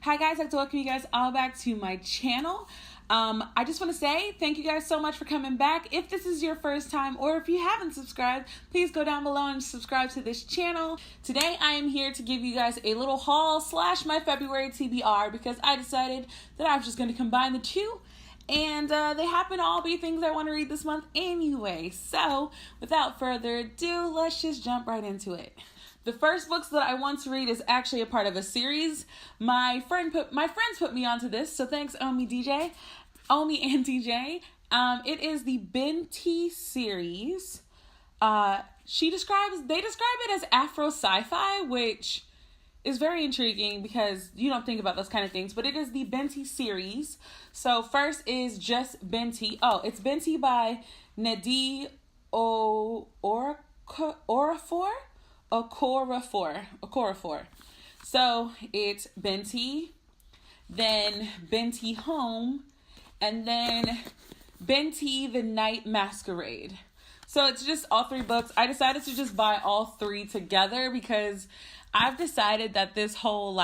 Hi guys, I'd like to welcome you guys all back to my channel. I just want to say thank you guys so much for coming back. If this is your first time or if you haven't subscribed, please go down below and subscribe to this channel. Today I am here to give you guys a little haul / my February TBR because I decided that I was just going to combine the two. And they happen to all be things I want to read this month anyway. So without further ado, let's just jump right into it. The first books that I want to read is actually a part of a series. My friends put me onto this, so thanks Omi and DJ. It is the Binti series. They describe it as Afro sci-fi, which is very intriguing because you don't think about those kind of things, but it is the Binti series. So first is just Binti. Oh, it's Binti by Nnedi Okorafor. So it's Binti, then Binti Home, and then Binti the Night Masquerade. So it's just all three books. I decided to just buy all three together because I've decided that this whole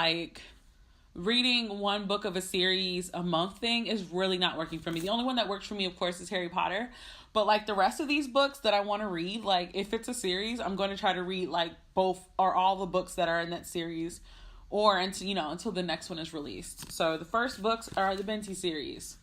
reading one book of a series a month thing is really not working for me. The only one that works for me, of course, is Harry Potter. But the rest of these books that I want to read, if it's a series, I'm going to try to read both or all the books that are in that series, or until the next one is released. So the first books are the Binti series.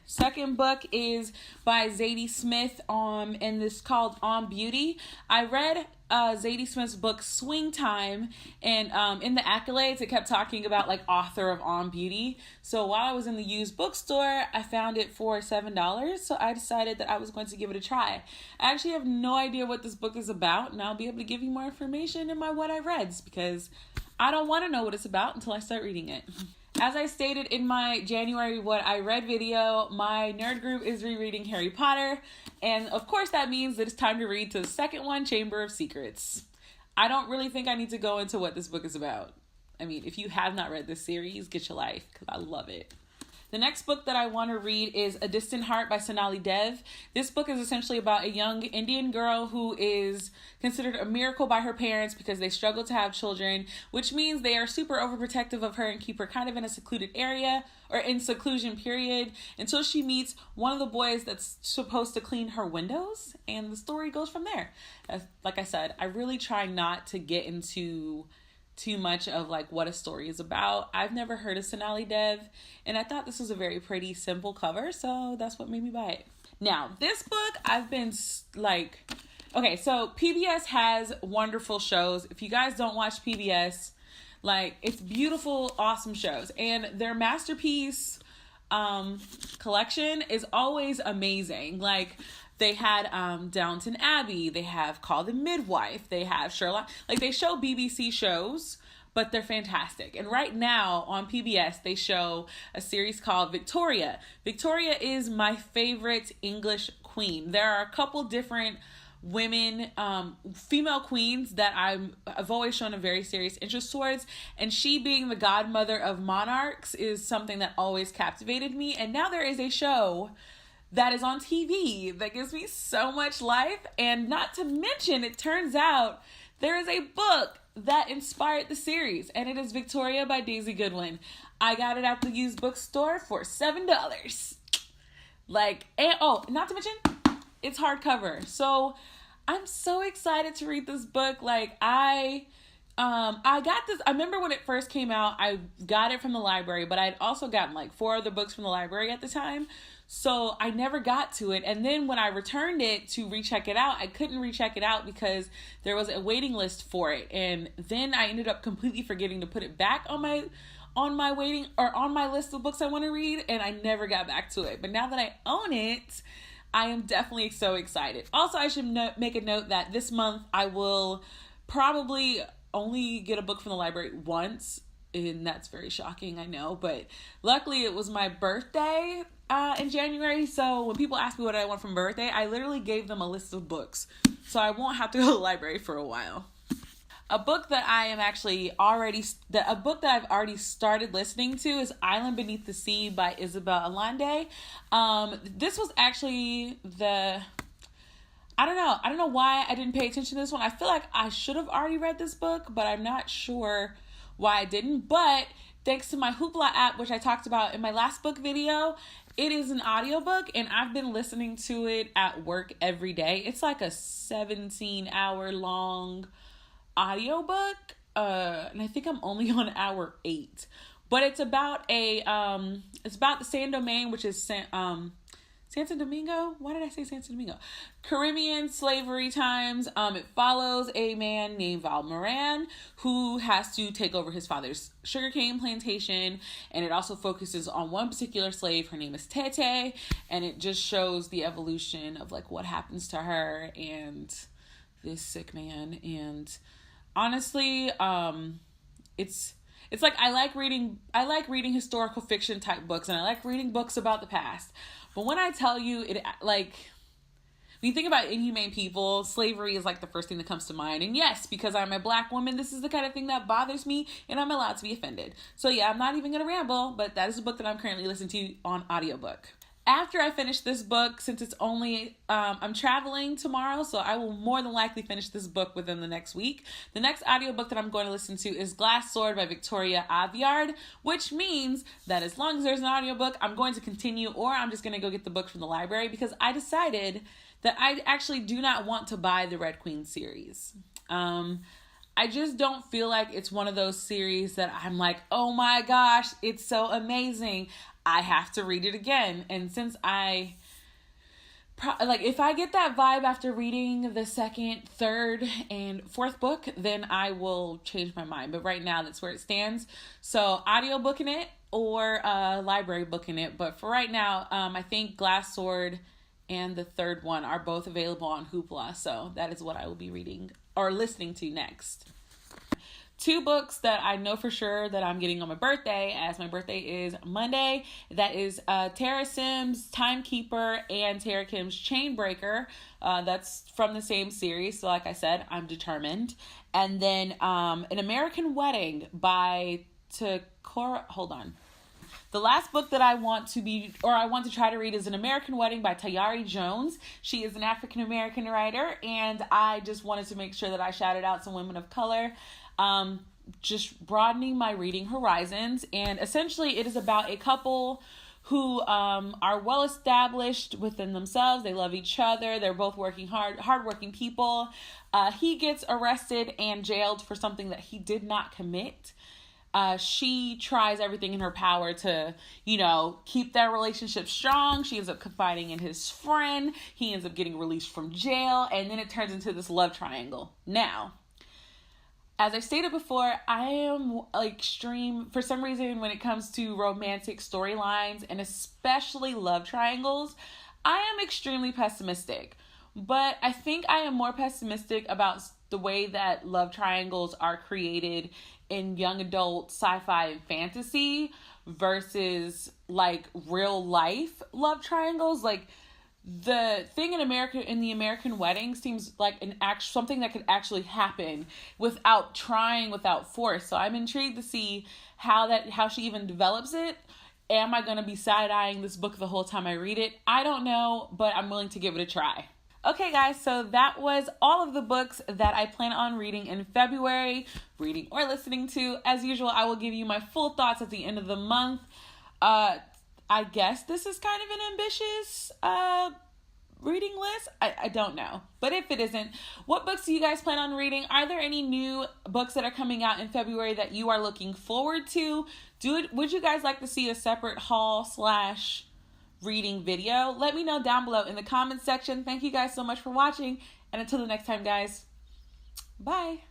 Second book is by Zadie Smith, and this is called On Beauty. I read Zadie Smith's book Swing Time, and in the accolades it kept talking about author of On Beauty. So while I was in the used bookstore, I found it for $7, so I decided that I was going to give it a try. I actually have no idea what this book is about, and I'll be able to give you more information in my What I Reads, because I don't want to know what it's about until I start reading it. As I stated in my January What I Read video, my nerd group is rereading Harry Potter, and of course that means that it's time to read to the second one, Chamber of Secrets. I don't really think I need to go into what this book is about. I mean, if you have not read this series, get your life, because I love it. The next book that I want to read is A Distant Heart by Sonali Dev. This book is essentially about a young Indian girl who is considered a miracle by her parents because they struggle to have children, which means they are super overprotective of her and keep her kind of in a secluded area, or in seclusion period, until she meets one of the boys that's supposed to clean her windows, and the story goes from there. Like I said, I really try not to get into too much of what a story is about. I've never heard of Sonali Dev, and I thought this was a very pretty, simple cover, so that's what made me buy it. Now, this book, I've been okay, so PBS has wonderful shows. If you guys don't watch PBS, it's beautiful, awesome shows, and their masterpiece collection is always amazing. They had Downton Abbey, they have Call the Midwife, they have Sherlock. They show BBC shows, but they're fantastic. And right now on PBS, they show a series called Victoria. Victoria is my favorite English queen. There are a couple different women, female queens that I've always shown a very serious interest towards, and she being the godmother of monarchs is something that always captivated me. And now there is a show that is on TV that gives me so much life, and not to mention, it turns out there is a book that inspired the series, and it is Victoria by Daisy Goodwin. I got it at the used bookstore for $7. Not to mention, it's hardcover. So I'm so excited to read this book. I got this, I remember when it first came out, I got it from the library, but I'd also gotten 4 other books from the library at the time. So I never got to it. And then when I returned it to recheck it out, I couldn't recheck it out because there was a waiting list for it. And then I ended up completely forgetting to put it back on my waiting, or on my list of books I want to read, and I never got back to it. But now that I own it, I am definitely so excited. Also, I should make a note that this month I will probably only get a book from the library once, and that's very shocking, I know, but luckily it was my birthday in January, so when people ask me what I want from birthday, I literally gave them a list of books, so I won't have to go to the library for a while. A book that I've already started listening to is Island Beneath the Sea by Isabel Allende. This was actually I don't know why I didn't pay attention to this one. I feel like I should have already read this book, but I'm not sure why I didn't. But thanks to my Hoopla app, which I talked about in my last book video, it is an audiobook, and I've been listening to it at work every day. It's like a 17-hour long audiobook, and I think I'm only on hour 8. But it's about it's about the San Domingue, which is Santo Domingo? Why did I say Santo Domingo? Caribbean slavery times. It follows a man named Val Moran who has to take over his father's sugarcane plantation, and it also focuses on one particular slave. Her name is Tete, and it just shows the evolution of like what happens to her and this sick man. And honestly, it's like I like reading historical fiction type books, and I like reading books about the past. But when I tell you it, like, when you think about inhumane people, slavery is like the first thing that comes to mind. And yes, because I'm a Black woman, this is the kind of thing that bothers me, and I'm allowed to be offended. So yeah, I'm not even going to ramble, but that is a book that I'm currently listening to on audiobook. After I finish this book, since it's only, I'm traveling tomorrow, so I will more than likely finish this book within the next week. The next audiobook that I'm going to listen to is Glass Sword by Victoria Aveyard, which means that as long as there's an audiobook, I'm going to continue, or I'm just going to go get the book from the library, because I decided that I actually do not want to buy the Red Queen series. I just don't feel like it's one of those series that I'm like, oh my gosh, it's so amazing, I have to read it again. And since if I get that vibe after reading the second, third, and fourth book, then I will change my mind. But right now, that's where it stands. So audiobooking it or library booking it. But for right now, I think Glass Sword and the third one are both available on Hoopla. So that is what I will be reading or listening to next. 2 books that I know for sure that I'm getting on my birthday, as my birthday is Monday. That is Tara Sims' Timekeeper and Tara Kim's Chainbreaker. That's from the same series. So like I said, I'm determined. And then An American Wedding by Takora. Hold on. The last book that I want to try to read is An American Wedding by Tayari Jones. She is an African-American writer, and I just wanted to make sure that I shouted out some women of color. Just broadening my reading horizons. And essentially it is about a couple who are well established within themselves. They love each other. They're both working hardworking people. He gets arrested and jailed for something that he did not commit. She tries everything in her power to, keep their relationship strong. She ends up confiding in his friend. He ends up getting released from jail. And then it turns into this love triangle. Now, as I stated before, I am extreme, for some reason, when it comes to romantic storylines and especially love triangles, I am extremely pessimistic. But I think I am more pessimistic about the way that love triangles are created in young adult sci-fi and fantasy versus real life love triangles. The thing in the American Wedding seems like something that could actually happen without force. So I'm intrigued to see how she even develops it. Am I going to be side-eyeing this book the whole time I read it? I don't know, but I'm willing to give it a try. Okay, guys, so that was all of the books that I plan on reading in February, reading or listening to. As usual, I will give you my full thoughts at the end of the month. I guess this is kind of an ambitious reading list. I don't know. But if it isn't, what books do you guys plan on reading? Are there any new books that are coming out in February that you are looking forward to? Would you guys like to see a separate haul/reading video? Let me know down below in the comments section. Thank you guys so much for watching. And until the next time, guys, bye.